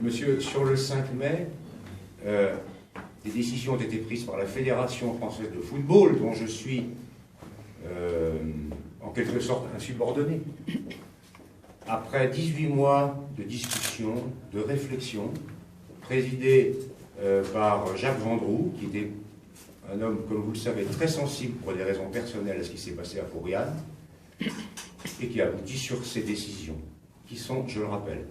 Monsieur, sur le 5 mai, des décisions ont été prises par la Fédération française de football, dont je suis en quelque sorte un subordonné. Après 18 mois de discussion, de réflexion, présidé par Jacques Vendroux, qui était un homme, comme vous le savez, très sensible pour des raisons personnelles à ce qui s'est passé à Fouriane, et qui aboutit sur ces décisions, qui sont, je le rappelle,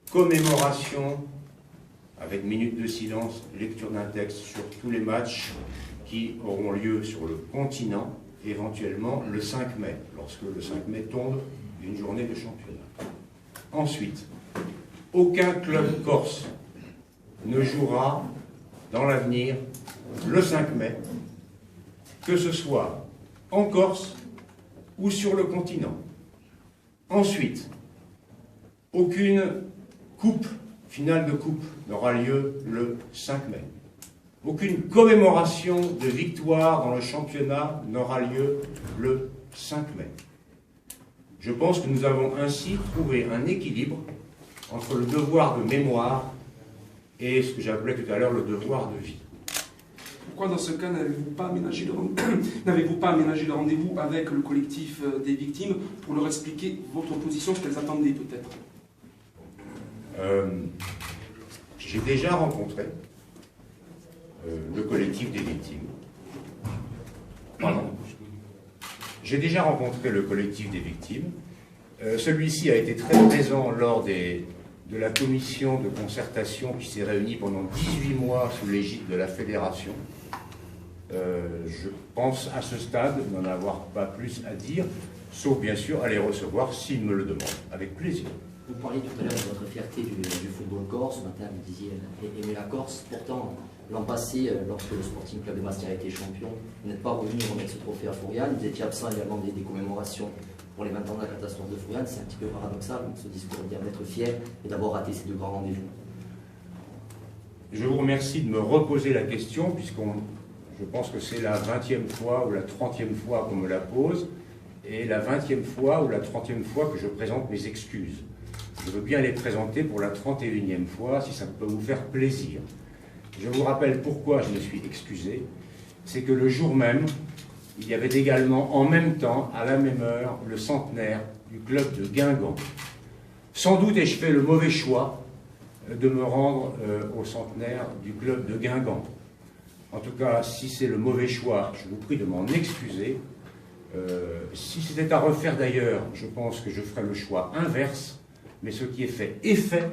commémoration avec minute de silence, lecture d'un texte sur tous les matchs qui auront lieu sur le continent, éventuellement le 5 mai, lorsque le 5 mai tombe une journée de championnat. Ensuite, aucun club corse ne jouera dans l'avenir le 5 mai, que ce soit en Corse ou sur le continent. Ensuite, aucune finale de coupe n'aura lieu le 5 mai. Aucune commémoration de victoire dans le championnat n'aura lieu le 5 mai. Je pense que nous avons ainsi trouvé un équilibre entre le devoir de mémoire et ce que j'appelais tout à l'heure le devoir de vie. Pourquoi dans ce cas n'avez-vous pas aménagé le rendez-vous avec le collectif des victimes pour leur expliquer votre position, ce qu'elles attendaient peut-être? J'ai déjà rencontré le collectif des victimes. Pardon. J'ai déjà rencontré le collectif des victimes. Celui-ci a été très présent lors de la commission de concertation qui s'est réunie pendant 18 mois sous l'égide de la Fédération. Je pense à ce stade n'en avoir pas plus à dire, sauf bien sûr à les recevoir s'ils me le demandent, avec plaisir. Vous parliez tout à l'heure de votre fierté du football corse. Ce matin, vous disiez aimer la Corse. Pourtant, l'an passé, lorsque le Sporting Club de Bastia a été champion, vous n'êtes pas revenu remettre ce trophée à Fouriane. Vous étiez absent également des commémorations pour les 20 ans de la catastrophe de Fouriane. C'est un petit peu paradoxal, ce discours d'être fier et d'avoir raté ces deux grands rendez-vous. Je vous remercie de me reposer la question, je pense que c'est la 20e fois ou la 30e fois qu'on me la pose, et la 20e fois ou la 30e fois que je présente mes excuses. Je veux bien les présenter pour la 31e fois, si ça peut vous faire plaisir. Je vous rappelle pourquoi je me suis excusé. C'est que le jour même, il y avait également, en même temps, à la même heure, le centenaire du club de Guingamp. Sans doute ai-je fait le mauvais choix de me rendre au centenaire du club de Guingamp. En tout cas, si c'est le mauvais choix, je vous prie de m'en excuser. Si c'était à refaire d'ailleurs, je pense que je ferais le choix inverse. Mais ce qui est fait est fait,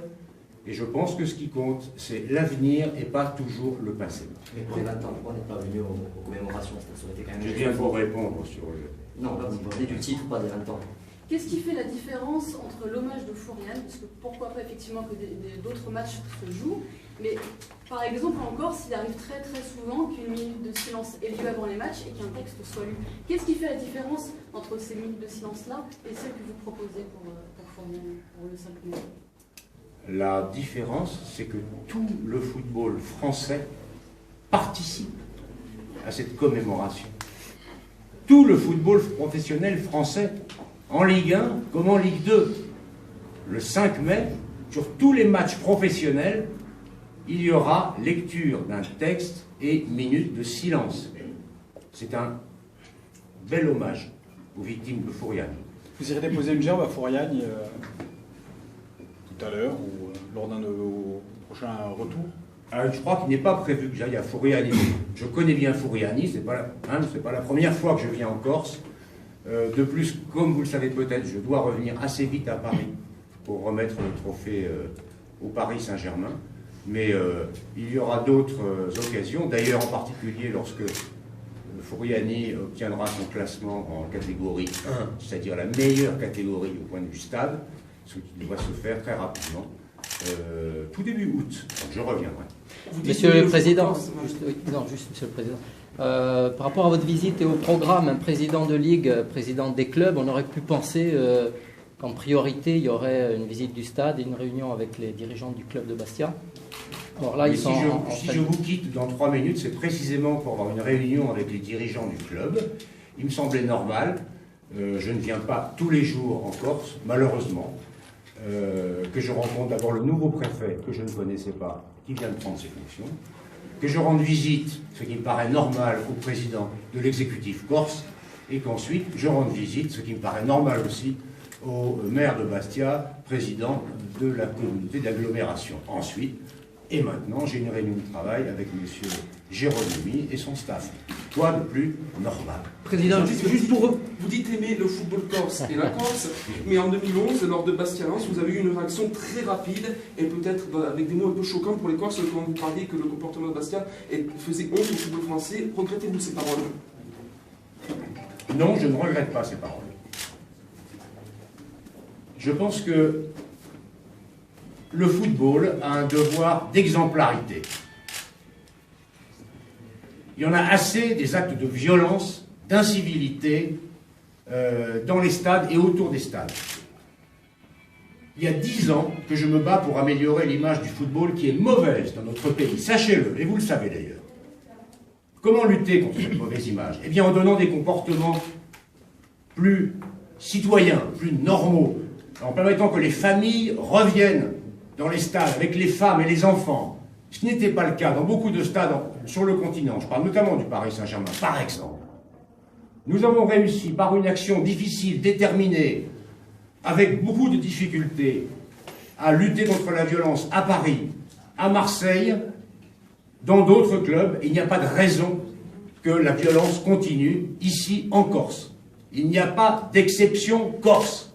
et je pense que ce qui compte, c'est l'avenir et pas toujours le passé. Mais pour les 20 ans, pourquoi n'êtes pas venu aux commémorations? Ça aurait été quand même... Je viens de vous répondre sur le... Non, là vous parlez du titre, pas des 20 ans. Qu'est-ce qui fait la différence entre l'hommage de Fouriane, parce que pourquoi pas effectivement que d'autres matchs se jouent, mais par exemple en Corse, il arrive très très souvent qu'une minute de silence ait lieu avant les matchs et qu'un texte soit lu. Qu'est-ce qui fait la différence entre ces minutes de silence-là et celles que vous proposez pour Fouriane, pour le 5 mai? La différence, c'est que tout le football français participe à cette commémoration. Tout le football professionnel français, en Ligue 1 comme en Ligue 2. Le 5 mai, sur tous les matchs professionnels, il y aura lecture d'un texte et minute de silence. C'est un bel hommage aux victimes de Fouriane. Vous irez déposer une gerbe à Fouriane tout à l'heure ou lors d'un de vos prochains retours? Je crois qu'il n'est pas prévu que j'aille à Fouriani. Je connais bien Fouriani, c'est pas la première fois que je viens en Corse. De plus, comme vous le savez peut-être, je dois revenir assez vite à Paris pour remettre le trophée au Paris Saint-Germain. Mais il y aura d'autres occasions, d'ailleurs en particulier lorsque Fouriani obtiendra son classement en catégorie 1, c'est-à-dire la meilleure catégorie au point de vue stade, ce qui devrait se faire très rapidement, tout début août. Donc je reviendrai. Monsieur le Président, Monsieur le Président, par rapport à votre visite et au programme, un président de ligue, président des clubs, on aurait pu penser qu'en priorité, il y aurait une visite du stade et une réunion avec les dirigeants du club de Bastia. Alors là, si je vous quitte dans 3 minutes, c'est précisément pour avoir une réunion avec les dirigeants du club. Il me semblait normal. Je ne viens pas tous les jours en Corse, malheureusement. que je rencontre d'abord le nouveau préfet, que je ne connaissais pas, qui vient de prendre ses fonctions, que je rende visite, ce qui me paraît normal, au président de l'exécutif corse, et qu'ensuite je rende visite, ce qui me paraît normal aussi, au maire de Bastia, président de la communauté d'agglomération. Ensuite, et maintenant, j'ai une réunion de travail avec M. Géronimi et son staff. Quoi de plus normal? Président, juste pour eux. Vous dites aimer le football corse et la Corse, mais en 2011, lors de Bastia-Lens, vous avez eu une réaction très rapide et peut-être avec des mots un peu choquants pour les Corses quand vous parliez que le comportement de Bastia faisait honte au football français. Regrettez-vous ces paroles? Non, je ne regrette pas ces paroles. Je pense que le football a un devoir d'exemplarité. Il y en a assez des actes de violence, d'incivilité dans les stades et autour des stades. Il y a 10 ans que je me bats pour améliorer l'image du football qui est mauvaise dans notre pays. Sachez-le, et vous le savez d'ailleurs. Comment lutter contre cette mauvaise image? Eh bien en donnant des comportements plus citoyens, plus normaux, en permettant que les familles reviennent dans les stades avec les femmes et les enfants. Ce qui n'était pas le cas dans beaucoup de stades sur le continent. Je parle notamment du Paris Saint-Germain, par exemple. Nous avons réussi, par une action difficile, déterminée, avec beaucoup de difficultés, à lutter contre la violence à Paris, à Marseille, dans d'autres clubs. Il n'y a pas de raison que la violence continue ici en Corse. Il n'y a pas d'exception corse.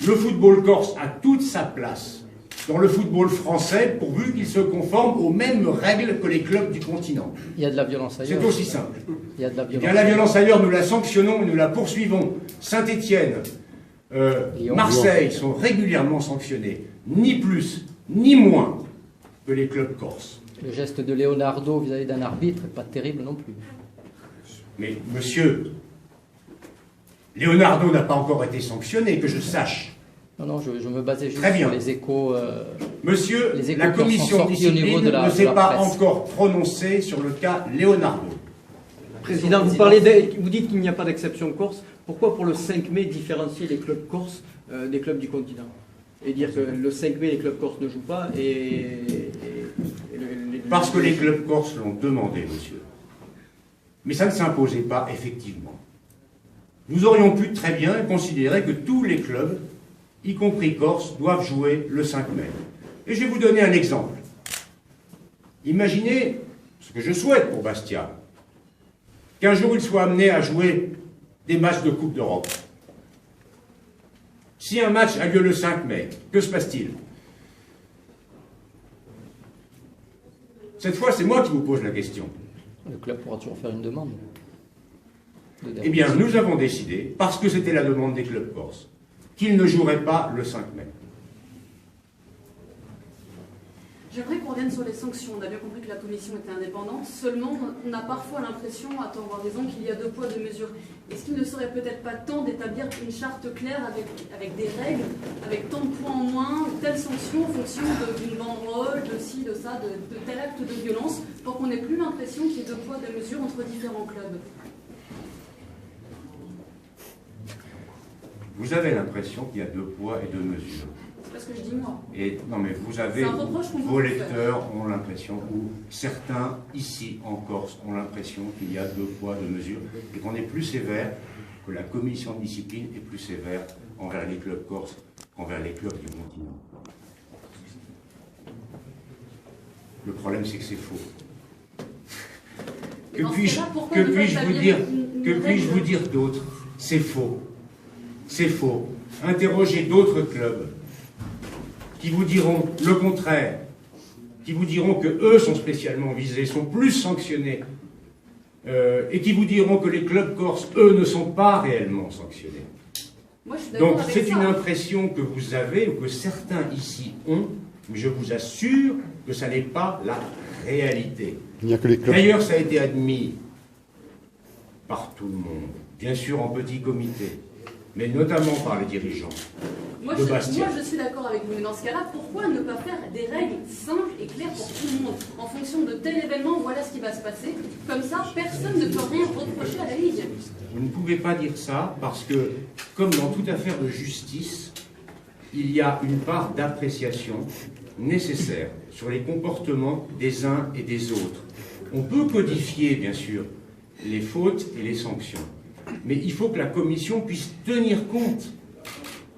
Le football corse a toute sa place dans le football français, pourvu qu'il se conforme aux mêmes règles que les clubs du continent. Il y a de la violence ailleurs. C'est aussi simple. Il y a de la violence. Bien, la violence ailleurs, nous la sanctionnons et nous la poursuivons. Saint-Étienne, Marseille sont régulièrement sanctionnés, ni plus, ni moins que les clubs corses. Le geste de Leonardo vis-à-vis d'un arbitre n'est pas terrible non plus. Mais monsieur, Leonardo n'a pas encore été sanctionné, que je sache. Non, je me basais juste Très bien. sur les échos. Monsieur, les échos la qui en sont commission sortis au niveau discipline de la ne s'est pas presse. encore prononcée sur le cas Leonardo. Président, vous dites qu'il n'y a pas d'exception corse. Pourquoi pour le 5 mai différencier les clubs corses des clubs du continent? Et dire que le 5 mai les clubs corses ne jouent pas Parce que les clubs corses l'ont demandé, monsieur. Mais ça ne s'imposait pas, effectivement. Nous aurions pu très bien considérer que tous les clubs, y compris Corse, doivent jouer le 5 mai. Et je vais vous donner un exemple. Imaginez, ce que je souhaite pour Bastia, qu'un jour il soit amené à jouer des matchs de Coupe d'Europe. Si un match a lieu le 5 mai, que se passe-t-il? Cette fois, c'est moi qui vous pose la question. Le club pourra toujours faire une demande. Eh bien, nous avons décidé, parce que c'était la demande des clubs corses, qu'ils ne joueraient pas le 5 mai. J'aimerais qu'on revienne sur les sanctions. On a bien compris que la commission était indépendante. Seulement, on a parfois l'impression, à tort ou à raison, qu'il y a 2 poids, 2 mesures. Est-ce qu'il ne serait peut-être pas temps d'établir une charte claire avec des règles, avec tant de points en moins, ou telle sanction en fonction d'une banderole, de ci, de ça, de tel acte de violence, pour qu'on n'ait plus l'impression qu'il y ait 2 poids, 2 mesures entre différents clubs? Vous avez l'impression qu'il y a 2 poids et 2 mesures. C'est pas ce que je dis moi. Et non, mais vous avez, C'est un reproche qu'on vos peut lecteurs ont l'impression, ou certains ici en Corse ont l'impression qu'il y a 2 poids, 2 mesures, et qu'on est plus sévère, que la commission de discipline est plus sévère envers les clubs corses qu'envers les clubs du continent. Le problème, c'est que c'est faux. Mais dans ce cas-là, pourquoi ne pas établir une règle vous dire d'autre? C'est faux. C'est faux. Interrogez d'autres clubs qui vous diront le contraire, qui vous diront que eux sont spécialement visés, sont plus sanctionnés, et qui vous diront que les clubs corses, eux, ne sont pas réellement sanctionnés. Moi, je suis d'accord Donc avec c'est ça. une impression que vous avez, ou que certains ici ont, mais je vous assure que ça n'est pas la réalité. Il n'y a que les clubs. D'ailleurs, ça a été admis par tout le monde, bien sûr en petit comité, mais notamment par les dirigeants Moi, de Bastia. je suis d'accord avec vous, mais dans ce cas-là, pourquoi ne pas faire des règles simples et claires pour tout le monde? En fonction de tel événement, voilà ce qui va se passer. Comme ça, personne ne peut rien reprocher à la Ligue. Vous ne pouvez pas dire ça parce que, comme dans toute affaire de justice, il y a une part d'appréciation nécessaire sur les comportements des uns et des autres. On peut codifier, bien sûr, les fautes et les sanctions, mais il faut que la commission puisse tenir compte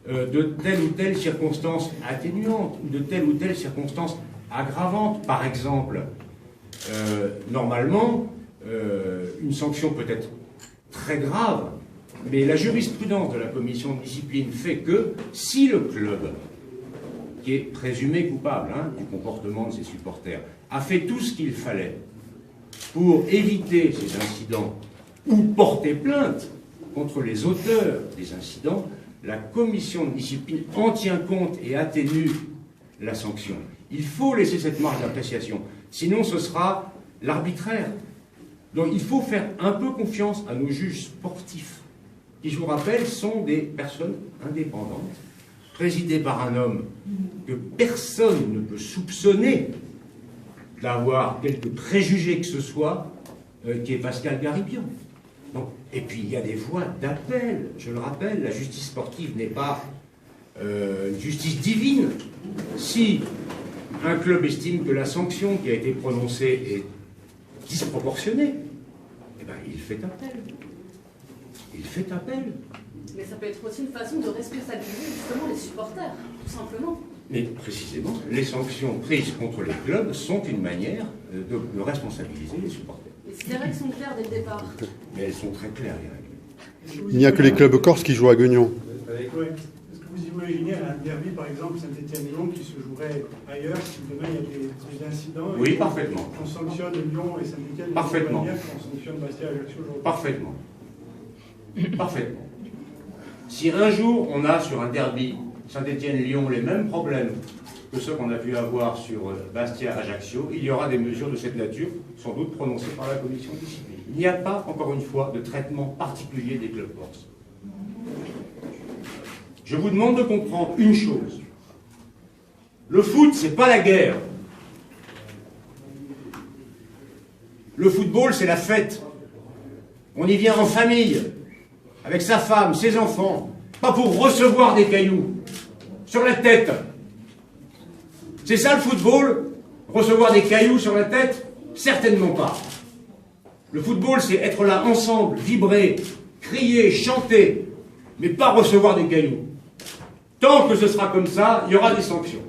de telle ou telle circonstance atténuante ou de telle ou telle circonstance aggravante. Par exemple, normalement, une sanction peut être très grave, mais la jurisprudence de la commission de discipline fait que si le club, qui est présumé coupable du comportement de ses supporters, a fait tout ce qu'il fallait pour éviter ces incidents ou porter plainte contre les auteurs des incidents, la commission de discipline en tient compte et atténue la sanction. Il faut laisser cette marge d'appréciation, sinon ce sera l'arbitraire. Donc il faut faire un peu confiance à nos juges sportifs, qui, je vous rappelle, sont des personnes indépendantes, présidées par un homme que personne ne peut soupçonner d'avoir quelque préjugé que ce soit, qui est Pascal Garibian. Donc, et puis il y a des voies d'appel, je le rappelle, la justice sportive n'est pas une justice divine. Si un club estime que la sanction qui a été prononcée est disproportionnée, eh ben, il fait appel. Il fait appel. Mais ça peut être aussi une façon de responsabiliser justement les supporters, tout simplement. Mais précisément, les sanctions prises contre les clubs sont une manière de responsabiliser les supporters. Mais si les règles sont claires dès le départ. Mais elles sont très claires, les règles. Il n'y a que les clubs corses qui jouent à Guignon. Oui. Est-ce que vous imaginez un derby, par exemple, Saint-Étienne-Lyon, qui se jouerait ailleurs si demain il y a des incidents? Oui, parfaitement. On sanctionne Lyon et Saint-Étienne Parfaitement. de la même manière qu'on sanctionne Bastia et Ajaccio aujourd'hui. Parfaitement. Parfaitement. Si un jour on a sur un derby Saint-Étienne-Lyon les mêmes problèmes que ceux qu'on a pu avoir sur Bastia-Ajaccio, il y aura des mesures de cette nature, sans doute prononcées par la commission de discipline. Il n'y a pas, encore une fois, de traitement particulier des clubs corses. Je vous demande de comprendre une chose. Le foot, c'est pas la guerre. Le football, c'est la fête. On y vient en famille, avec sa femme, ses enfants, pas pour recevoir des cailloux sur la tête. C'est ça le football? Recevoir des cailloux sur la tête? Certainement pas. Le football, c'est être là ensemble, vibrer, crier, chanter, mais pas recevoir des cailloux. Tant que ce sera comme ça, il y aura des sanctions.